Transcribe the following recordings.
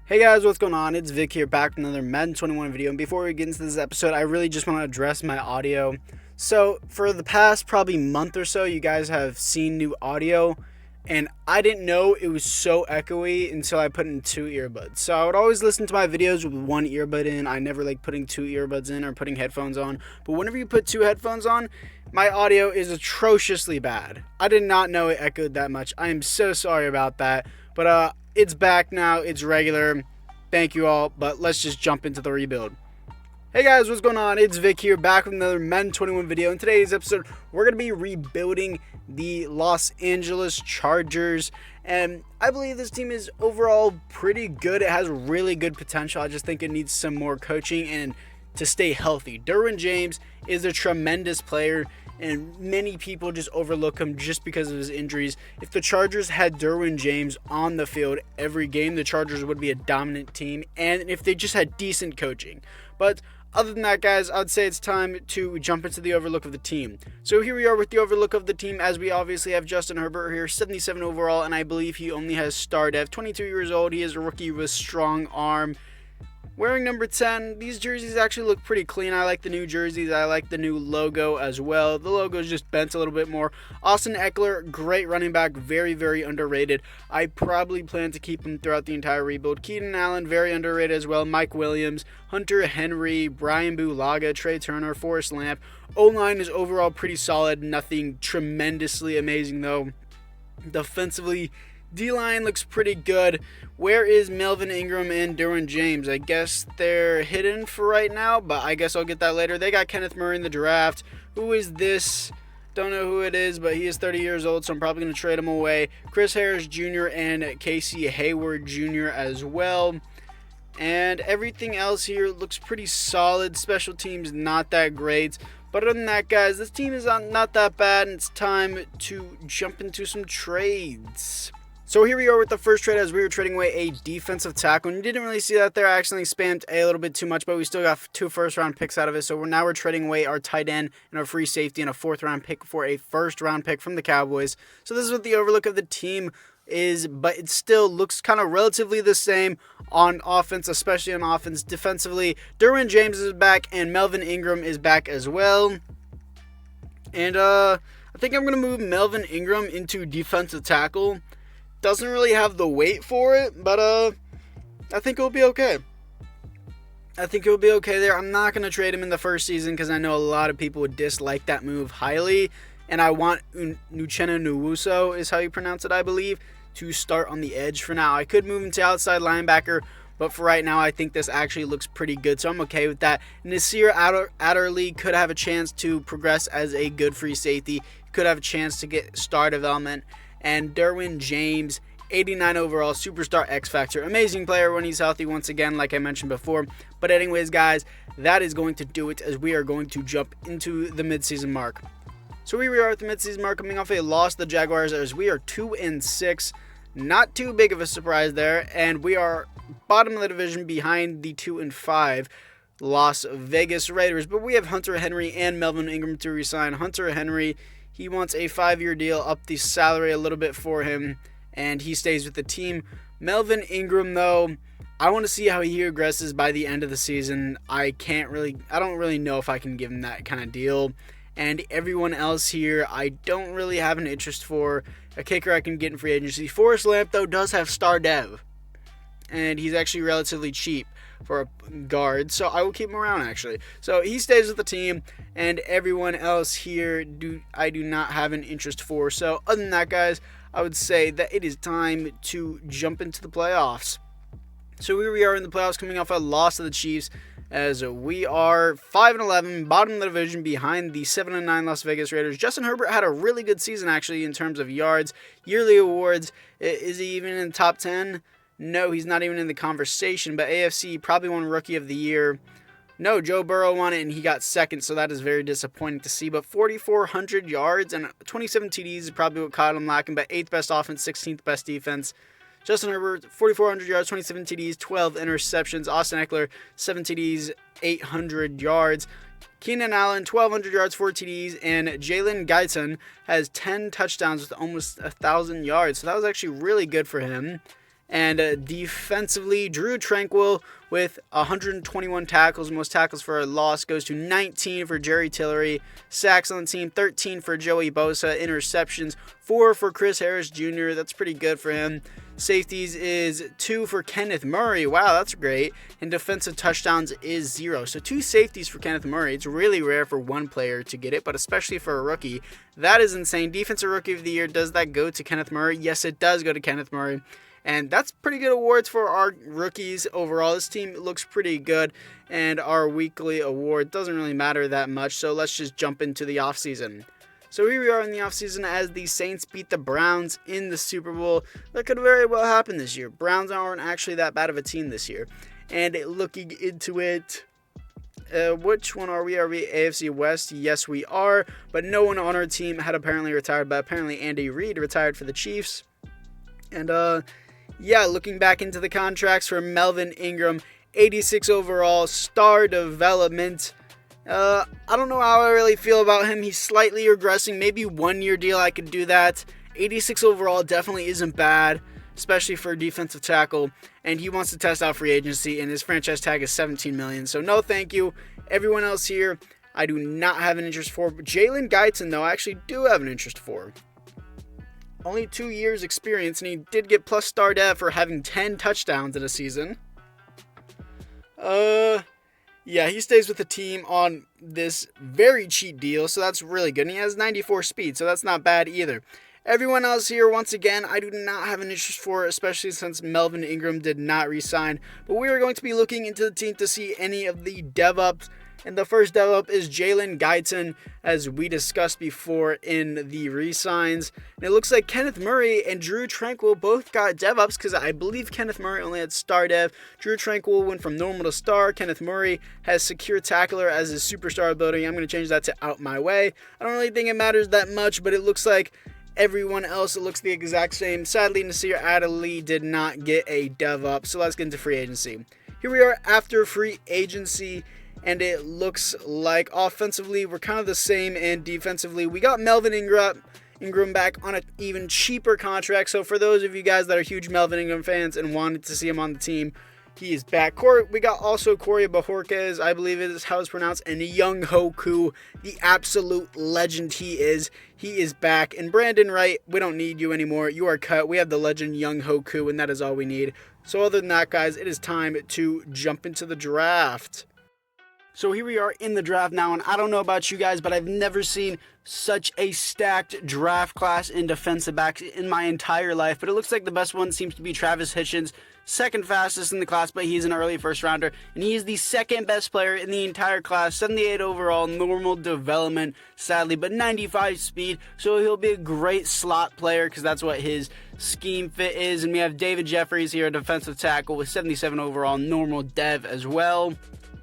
Hey guys, what's going on? It's Vic here, back with another Madden 21 video. And before we get into this episode, I really just want to address my audio. So, for the past probably month or so, you guys have seen new audio, and I didn't know it was so echoey until I put in two earbuds. So, I would always listen to my videos with one earbud in. I never like putting two earbuds in or putting headphones on. But whenever you put two headphones on, my audio is atrociously bad. I did not know it echoed that much. I am so sorry about that. But, it's back now. It's regular. Thank you all, but let's just jump into the rebuild. Hey guys, what's going on? It's Vic here, back with another Madden 21 video. In today's episode, we're going to be rebuilding the Los Angeles Chargers, and I believe this team is overall pretty good. It has really good potential. I just think it needs some more coaching and to stay healthy. Derwin James is a tremendous player, and many people just overlook him just because of his injuries. If the Chargers had Derwin James on the field every game, the Chargers would be a dominant team, and if they just had decent coaching. But other than that, guys, I'd say it's time to jump into the overlook of the team. So here we are with the overlook of the team, as we obviously have Justin Herbert here, 77 overall, and I believe he only has star dev. 22 years old, he is a rookie with a strong arm. Wearing number 10, these jerseys actually look pretty clean. I like the new jerseys. I like the new logo as well. The logo is just bent a little bit more. Austin Eckler, great running back, very, very underrated. I probably plan to keep him throughout the entire rebuild. Keenan Allen, very underrated as well. Mike Williams, Hunter Henry, Brian Bulaga, Trey Turner, Forrest Lamp. O-line is overall pretty solid. Nothing tremendously amazing though. Defensively, D-line looks pretty good. Where is Melvin Ingram and Derwin James? I guess they're hidden for right now, but I guess I'll get that later. They got Kenneth Murray in the draft. Who is this? Don't know who it is, but he is 30 years old, so I'm probably going to trade him away. Chris Harris Jr. and Casey Hayward Jr. as well. And everything else here looks pretty solid. Special teams, not that great. But other than that, guys, this team is not that bad, and it's time to jump into some trades. So here we are with the first trade, as we were trading away a defensive tackle. And you didn't really see that there. I accidentally spammed a little bit too much, but we still got 2 first-round picks out of it. So we're trading away our tight end and our free safety and a 4th-round pick for a 1st-round pick from the Cowboys. So this is what the overlook of the team is, but it still looks kind of relatively the same on offense, especially on offense. Defensively, Derwin James is back and Melvin Ingram is back as well. And I think I'm going to move Melvin Ingram into defensive tackle. Doesn't really have the weight for it, but I think it'll be okay. I think it'll be okay there. I'm not going to trade him in the first season because I know a lot of people would dislike that move highly. And I want Uchenna Nwosu, is how you pronounce it, I believe, to start on the edge for now. I could move him to outside linebacker, but for right now, I think this actually looks pretty good, so I'm okay with that. Nasir Adderley could have a chance to progress as a good free safety. Could have a chance to get star development. And Derwin James, 89 overall, superstar X Factor. Amazing player when he's healthy, once again, like I mentioned before. But anyways, guys, that is going to do it, as we are going to jump into the midseason mark. So here we are at the midseason mark, coming off a loss to the Jaguars, as we are 2-6. Not too big of a surprise there. And we are bottom of the division behind the 2-5 Las Vegas Raiders. But we have Hunter Henry and Melvin Ingram to resign. Hunter Henry, he wants a 5-year deal, up the salary a little bit for him, and he stays with the team. Melvin Ingram, though, I want to see how he regresses by the end of the season. I don't really know if I can give him that kind of deal. And everyone else here, I don't really have an interest for. A kicker I can get in free agency. Forrest Lamp, though, does have star dev, and he's actually relatively cheap for a guard, so I will keep him around, actually. So he stays with the team, and everyone else here I do not have an interest for. So other than that, guys, I would say that it is time to jump into the playoffs. So here we are in the playoffs, coming off a loss to the Chiefs, as we are 5-11, bottom of the division, behind the 7-9 Las Vegas Raiders. Justin Herbert had a really good season, actually, in terms of yards, yearly awards. Is he even in the top 10? No, he's not even in the conversation, but AFC probably won Rookie of the Year. No, Joe Burrow won it, and he got second, so that is very disappointing to see. But 4,400 yards and 27 TDs is probably what caught him lacking, but 8th best offense, 16th best defense. Justin Herbert, 4,400 yards, 27 TDs, 12 interceptions. Austin Eckler, 7 TDs, 800 yards. Keenan Allen, 1,200 yards, 4 TDs, and Jalen Guyton has 10 touchdowns with almost 1,000 yards. So that was actually really good for him. And defensively, Drew Tranquill with 121 tackles. Most tackles for a loss goes to 19 for Jerry Tillery. Sacks on the team, 13 for Joey Bosa. Interceptions, 4 for Chris Harris Jr. That's pretty good for him. Safeties is 2 for Kenneth Murray. Wow, that's great. And defensive touchdowns is 0. So 2 safeties for Kenneth Murray. It's really rare for one player to get it, but especially for a rookie. That is insane. Defensive Rookie of the Year, does that go to Kenneth Murray? Yes, it does go to Kenneth Murray. And that's pretty good awards for our rookies overall. This team looks pretty good, and our weekly award doesn't really matter that much, so let's just jump into the offseason. So here we are in the offseason as the Saints beat the Browns in the Super Bowl. That could very well happen this year. Browns aren't actually that bad of a team this year. And looking into it, which one are we? Are we AFC West? Yes, we are. But no one on our team had apparently retired, but apparently Andy Reid retired for the Chiefs. And, yeah, looking back into the contracts for Melvin Ingram, 86 overall, star development. I don't know how I really feel about him. He's slightly regressing. Maybe 1-year deal, I could do that. 86 overall definitely isn't bad, especially for a defensive tackle. And he wants to test out free agency, and his franchise tag is $17 million. So no thank you. Everyone else here, I do not have an interest for. Jalen Guyton, though, I actually do have an interest for. Only 2 years experience, and he did get plus star dev for having 10 touchdowns in a season. Yeah, he stays with the team on this very cheap deal, so that's really good. And he has 94 speed, so that's not bad either. Everyone else here, once again, I do not have an interest for, especially since Melvin Ingram did not re-sign. But we are going to be looking into the team to see any of the dev-ups. And the first dev-up is Jalen Guyton, as we discussed before in the re-signs. And it looks like Kenneth Murray and Drew Tranquill both got dev-ups, because I believe Kenneth Murray only had star dev. Drew Tranquill went from normal to star. Kenneth Murray has secure tackler as his superstar ability. I'm going to change that to out my way. I don't really think it matters that much, but it looks like everyone else, it looks the exact same. Sadly, Nasir Adderley did not get a dev-up, so let's get into free agency. Here we are after free agency. And it looks like offensively we're kind of the same, and defensively we got Melvin Ingram back on an even cheaper contract. So for those of you guys that are huge Melvin Ingram fans and wanted to see him on the team, he is back. We got also Corey Bojorquez, I believe is how it's pronounced, and Young Hoku, the absolute legend he is. He is back. And Brandon Wright, we don't need you anymore. You are cut. We have the legend Young Hoku, and that is all we need. So other than that, guys, it is time to jump into the draft. So here we are in the draft now, and I don't know about you guys, but I've never seen such a stacked draft class in defensive backs in my entire life. But it looks like the best one seems to be Travis Hitchens, second fastest in the class, but he's an early first rounder, and he is the second best player in the entire class, 78 overall, normal development, sadly, but 95 speed, so he'll be a great slot player because that's what his scheme fit is. And we have David Jeffries here, a defensive tackle with 77 overall, normal dev as well.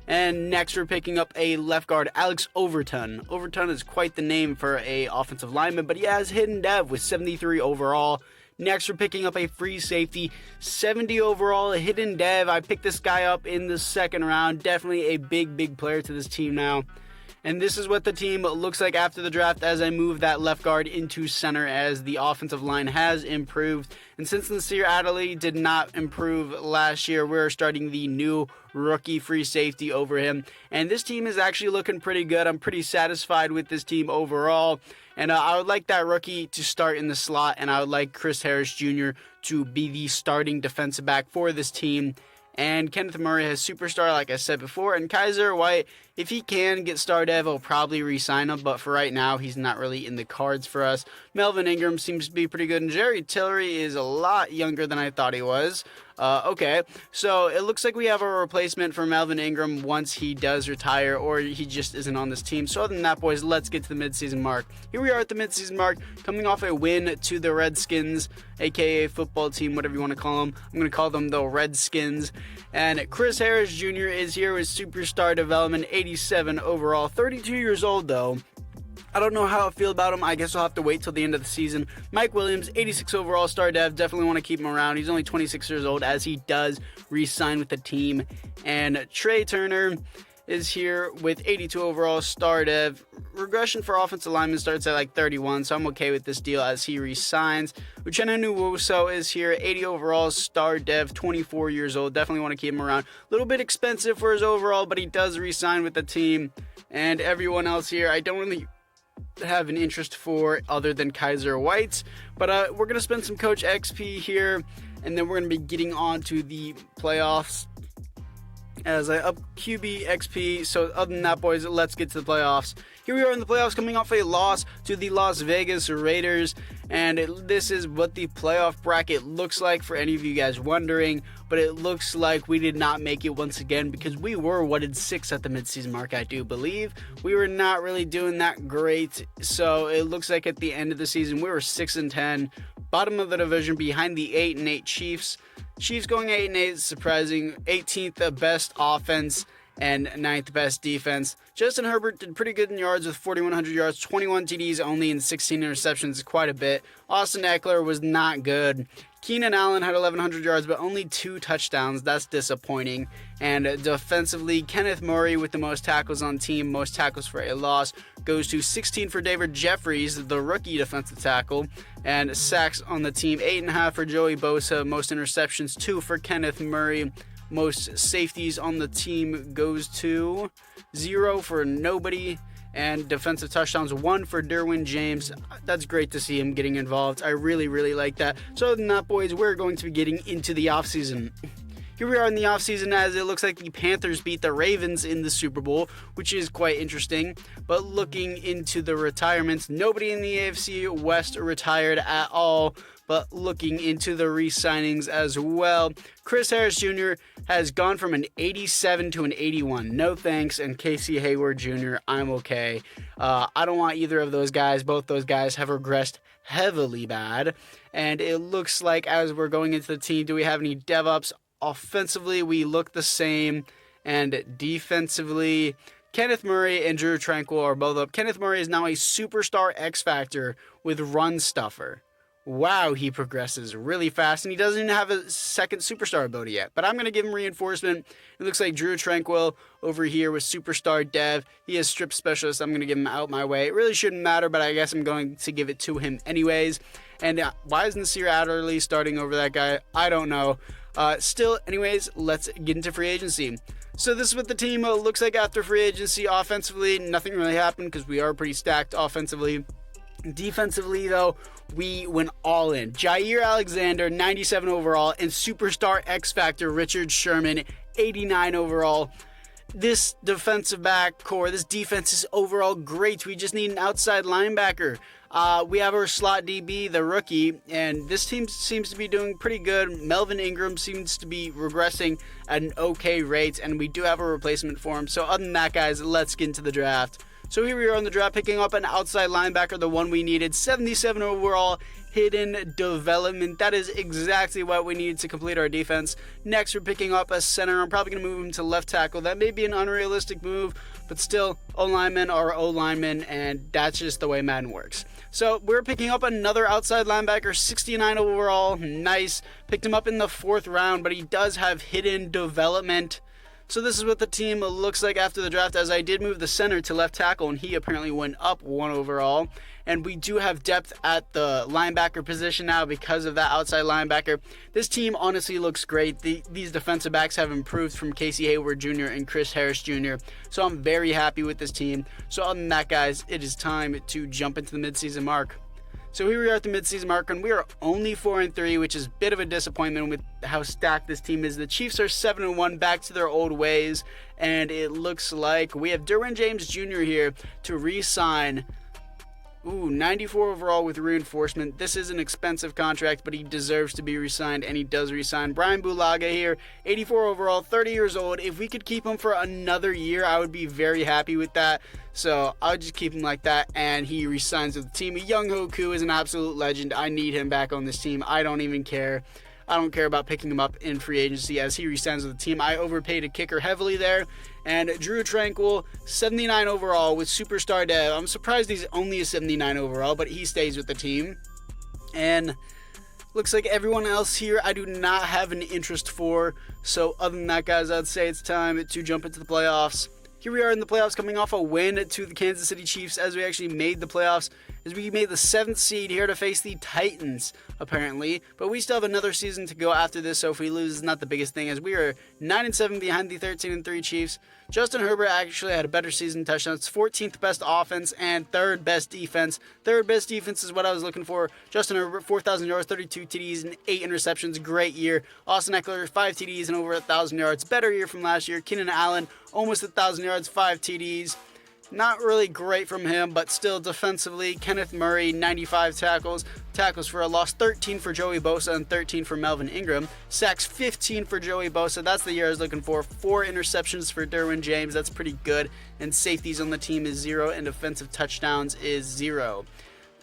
And next we're picking up a left guard, Alex Overton. Overton is quite the name for a offensive lineman, but he has hidden dev with 73 overall. Next we're picking up a free safety, 70 overall, hidden dev. I picked this guy up in the second round. Definitely a big player to this team now. And this is what the team looks like after the draft as I move that left guard into center as the offensive line has improved. And since Nasir Adderley did not improve last year, we're starting the new rookie free safety over him. And this team is actually looking pretty good. I'm pretty satisfied with this team overall. And I would like that rookie to start in the slot, and I would like Chris Harris Jr. to be the starting defensive back for this team. And Kenneth Murray has superstar, like I said before. And Kaiser White, if he can get star dev, I'll probably re-sign him. But for right now, he's not really in the cards for us. Melvin Ingram seems to be pretty good. And Jerry Tillery is a lot younger than I thought he was. Okay, so it looks like we have a replacement for Melvin Ingram once he does retire, or he just isn't on this team. So other than that, boys, let's get to the midseason mark. Here we are at the midseason mark, coming off a win to the Redskins, aka football team, whatever you want to call them. I'm going to call them the Redskins. And Chris Harris Jr. is here with superstar development, 87 overall, 32 years old though. I don't know how I feel about him. I guess I'll have to wait till the end of the season. Mike Williams, 86 overall, star dev. Definitely want to keep him around. He's only 26 years old as he does re-sign with the team. And Trey Turner, is here with 82 overall, star dev. Regression for offensive lineman starts at like 31, so I'm okay with this deal as he resigns. Uchenna Nwosu is here, 80 overall, star dev, 24 years old. Definitely want to keep him around. A little bit expensive for his overall, but he does resign with the team. And everyone else here, I don't really have an interest for other than Kaiser White, but we're going to spend some Coach XP here, and then we're going to be getting on to the playoffs as I up QB XP. So other than that, boys, let's get to the playoffs. Here we are in the playoffs, coming off a loss to the Las Vegas Raiders, and this is what the playoff bracket looks like for any of you guys wondering. But it looks like we did not make it once again, because we were 1-6 at the midseason mark, I do believe. We were not really doing that great, so it looks like at the end of the season we were 6-10, bottom of the division behind the 8-8 Chiefs. Chiefs going 8-8, surprising. 18th best offense and 9th best defense. Justin Herbert did pretty good in yards with 4,100 yards, 21 TDs only, and 16 interceptions, quite a bit. Austin Eckler was not good. Keenan Allen had 1,100 yards, but only 2 touchdowns. That's disappointing. And defensively, Kenneth Murray with the most tackles on team, most tackles for a loss, goes to 16 for David Jeffries, the rookie defensive tackle, and sacks on the team, 8.5 for Joey Bosa, most interceptions, 2 for Kenneth Murray. Most safeties on the team goes to 0 for nobody. And defensive touchdowns, 1 for Derwin James. That's great to see him getting involved. I really, really like that. So other than that, boys, we're going to be getting into the offseason. Here we are in the offseason, as it looks like the Panthers beat the Ravens in the Super Bowl, which is quite interesting. But looking into the retirements, nobody in the AFC West retired at all. But looking into the re-signings as well, Chris Harris Jr. has gone from an 87 to an 81. No thanks. And Casey Hayward Jr., I'm okay. I don't want either of those guys. Both those guys have regressed heavily bad. And it looks like as we're going into the team, do we have any dev-ups? Offensively, we look the same. And defensively, Kenneth Murray and Drew Tranquil are both up. Kenneth Murray is now a superstar X Factor with run stuffer. Wow, he progresses really fast, and he doesn't even have a second superstar ability yet. But I'm going to give him reinforcement. It looks like Drew Tranquil over here with superstar dev. He has strip specialist. I'm going to give him out my way. It really shouldn't matter, but I guess I'm going to give it to him anyways. And why is Nasir Adderley starting over that guy? I don't know. Still, anyways, let's get into free agency. So this is what the team looks like after free agency. Offensively, nothing really happened because we are pretty stacked offensively. Defensively, though, we went all in. Jair Alexander, 97 overall, and superstar X Factor Richard Sherman, 89 overall. This defensive back core, this defense is overall great. We just need an outside linebacker. We have our slot DB, the rookie, and this team seems to be doing pretty good. Melvin Ingram seems to be regressing at an okay rate, and we do have a replacement for him. So other than that, guys, let's get into the draft. So here we are in the draft, picking up an outside linebacker, the one we needed, 77 overall, hidden development. That is exactly what we needed to complete our defense. Next, we're picking up a center. I'm probably going to move him to left tackle. That may be an unrealistic move, but still, O-linemen are O-linemen, and that's just the way Madden works. So we're picking up another outside linebacker, 69 overall. Nice. Picked him up in the 4th round, but he does have hidden development. So this is what the team looks like after the draft, as I did move the center to left tackle, and he apparently went up 1 overall. And we do have depth at the linebacker position now because of that outside linebacker. This team honestly looks great. These defensive backs have improved from Casey Hayward Jr. and Chris Harris Jr. So I'm very happy with this team. So other than that, guys, it is time to jump into the midseason mark. So here we are at the midseason mark, and we are only 4-3, which is a bit of a disappointment with how stacked this team is. The Chiefs are 7-1, back to their old ways, and it looks like we have Derwin James Jr. here to re-sign. 94 overall with reinforcement. This is an expensive contract, but he deserves to be re-signed, and he does re-sign. Brian Bulaga here, 84 overall, 30 years old. If we could keep him for another year, I would be very happy with that. So I'll just keep him like that, and he re-signs with the team. Young Hoku is an absolute legend. I need him back on this team. I don't even care. I don't care about picking him up in free agency as he re-signs with the team. I overpaid a kicker heavily there. And Drew Tranquil, 79 overall with superstar dev. I'm surprised he's only a 79 overall, but he stays with the team. And looks like everyone else here I do not have an interest for. So other than that, guys, I'd say it's time to jump into the playoffs. Here we are in the playoffs, coming off a win to the Kansas City Chiefs as we actually made the playoffs, as we made the 7th seed here to face the Titans, apparently. But we still have another season to go after this, so if we lose, it's not the biggest thing, as we are 9-7 behind the 13-3 Chiefs. Justin Herbert actually had a better season touchdowns, 14th best offense and 3rd best defense. 3rd best defense is what I was looking for. Justin Herbert, 4,000 yards, 32 TDs, and 8 interceptions. Great year. Austin Eckler, 5 TDs and over 1,000 yards. Better year from last year. Keenan Allen, almost 1,000 yards, 5 TDs. Not really great from him, but still defensively. Kenneth Murray, 95 tackles. Tackles for a loss, 13 for Joey Bosa and 13 for Melvin Ingram. Sacks, 15 for Joey Bosa. That's the year I was looking for. 4 interceptions for Derwin James. That's pretty good. And safeties on the team is 0, and defensive touchdowns is 0.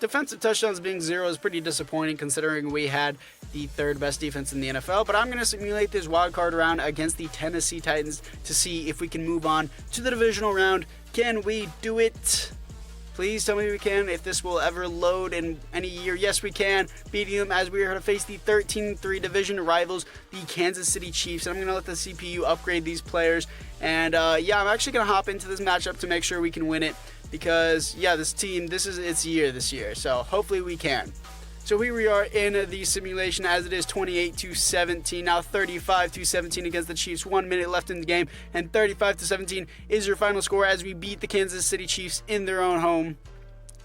Defensive touchdowns being 0 is pretty disappointing considering we had the 3rd best defense in the NFL. But I'm going to simulate this wild card round against the Tennessee Titans to see if we can move on to the divisional round. Can we do it? Please tell me we can. If this will ever load in any year, yes we can. Beating them as we are to face the 13-3 division rivals, the Kansas City Chiefs. And I'm going to let the CPU upgrade these players. And yeah, I'm actually going to hop into this matchup to make sure we can win it. Because, yeah, this team, this is its year this year. So, hopefully we can. So, here we are in the simulation as it is 28-17. Now, 35-17 against the Chiefs. 1 minute left in the game. And 35-17 is your final score as we beat the Kansas City Chiefs in their own home.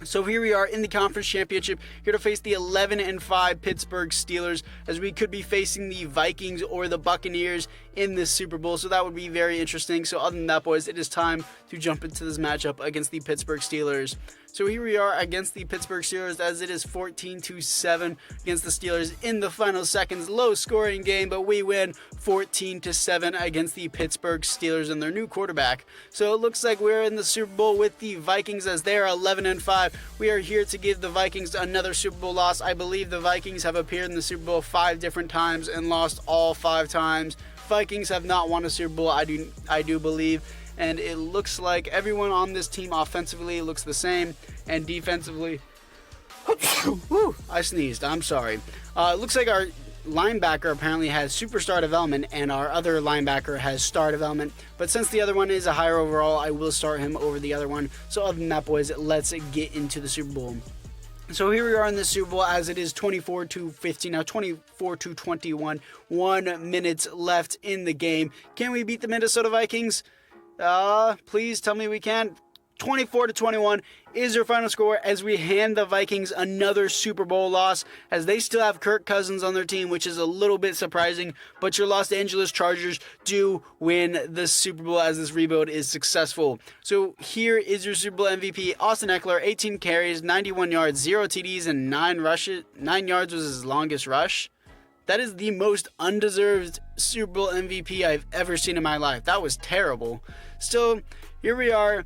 So here we are in the conference championship, here to face the 11-5 Pittsburgh Steelers, as we could be facing the Vikings or the Buccaneers in this Super Bowl. So that would be very interesting. So other than that, boys, it is time to jump into this matchup against the Pittsburgh Steelers. So here we are against the Pittsburgh Steelers as it is 14-7 against the Steelers in the final seconds. Low scoring game, but we win 14-7 against the Pittsburgh Steelers and their new quarterback. So it looks like we're in the Super Bowl with the Vikings as they are 11-5. We are here to give the Vikings another Super Bowl loss. I believe the Vikings have appeared in the Super Bowl 5 different times and lost all 5 times. Vikings have not won a Super Bowl, I do believe. And it looks like everyone on this team offensively looks the same, and defensively, whew, I sneezed, I'm sorry. It looks like our linebacker apparently has superstar development, and our other linebacker has star development. But since the other one is a higher overall, I will start him over the other one. So other than that, boys, let's get into the Super Bowl. So here we are in the Super Bowl as it is 24-15, now 24-21, 1 minute left in the game. Can we beat the Minnesota Vikings? Please tell me we can. 24-21 is your final score as we hand the Vikings another Super Bowl loss, as they still have Kirk Cousins on their team, which is a little bit surprising, but your Los Angeles Chargers do win the Super Bowl as this rebuild is successful. So here is your Super Bowl MVP, Austin Eckler, 18 carries, 91 yards, 0 TDs, and 9 rushes. 9 yards was his longest rush. That is the most undeserved Super Bowl MVP I've ever seen in my life. That was terrible. Still, here we are,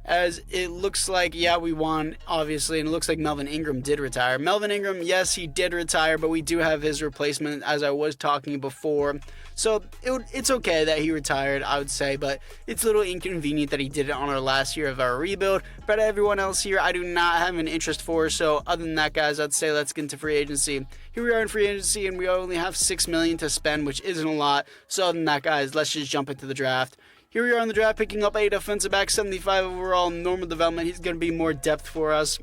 as it looks like, yeah, we won, obviously, and it looks like Melvin Ingram did retire. Melvin Ingram, yes, he did retire, but we do have his replacement, as I was talking before. So it's okay that he retired, I would say, but it's a little inconvenient that he did it on our last year of our rebuild. But everyone else here, I do not have an interest for. So other than that, guys, I'd say let's get into free agency. Here we are in free agency, and we only have $6 million to spend, which isn't a lot. So other than that, guys, let's just jump into the draft. Here we are in the draft, picking up a defensive back, 75 overall, normal development. He's going to be more depth for us.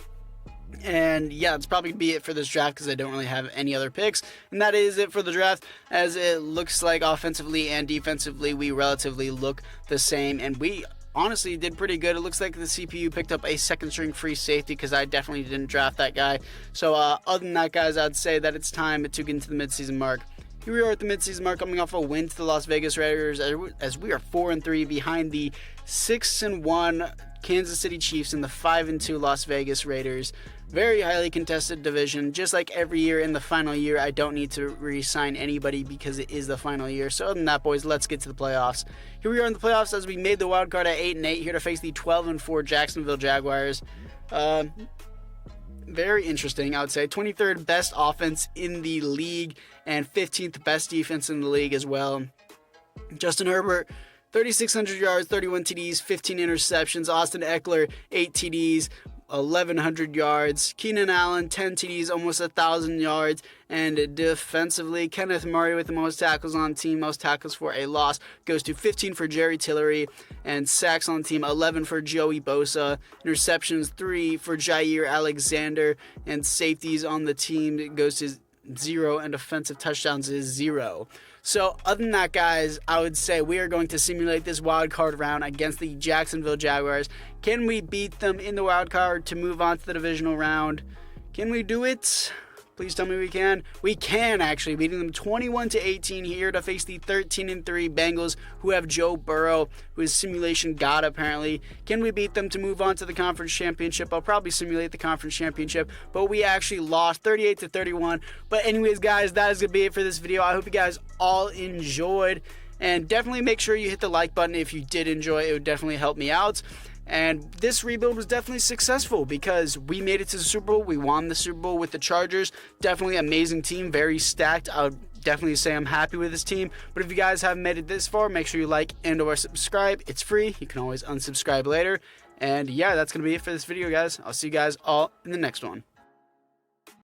And yeah, that's probably be it for this draft because I don't really have any other picks. And that is it for the draft, as it looks like offensively and defensively we relatively look the same. And we honestly did pretty good. It looks like the CPU picked up a second string free safety because I definitely didn't draft that guy. So other than that, guys, I'd say that it's time to get into the midseason mark. Here we are at the midseason mark, coming off a win to the Las Vegas Raiders, as we are 4-3 behind the 6-1 Kansas City Chiefs and the 5-2 Las Vegas Raiders. Very highly contested division. Just like every year in the final year, I don't need to re-sign anybody because it is the final year. So other than that, boys, let's get to the playoffs. Here we are in the playoffs as we made the wild card at 8-8, here to face the 12-4 Jacksonville Jaguars. Very interesting, I would say. 23rd best offense in the league and 15th best defense in the league as well. Justin Herbert, 3,600 yards, 31 TDs, 15 interceptions. Austin Eckler, 8 TDs, 1,100 yards. Keenan Allen, 10 TDs, almost 1,000 yards. And defensively, Kenneth Murray with the most tackles on the team, most tackles for a loss, goes to 15 for Jerry Tillery. And sacks on the team, 11 for Joey Bosa. Interceptions, 3 for Jair Alexander. And safeties on the team goes to 0, and offensive touchdowns is 0. So other than that, guys, I would say we are going to simulate this wild card round against the Jacksonville Jaguars. Can we beat them in the wild card to move on to the divisional round? Can we do it? Please tell me we can. We can, actually, beating them 21-18 here to face the 13-3 Bengals, who have Joe Burrow, who is simulation god apparently. Can we beat them to move on to the conference championship? I'll probably simulate the conference championship, but we actually lost 38-31. But anyways, guys, that is gonna be it for this video. I hope you guys all enjoyed, and definitely make sure you hit the like button if you did enjoy. It would definitely help me out. And this rebuild was definitely successful because we made it to the Super Bowl. We won the Super Bowl with the Chargers. Definitely amazing team, very stacked. I would definitely say I'm happy with this team. But if you guys haven't made it this far, make sure you like and or subscribe. It's free. You can always unsubscribe later. And yeah, that's going to be it for this video, guys. I'll see you guys all in the next one.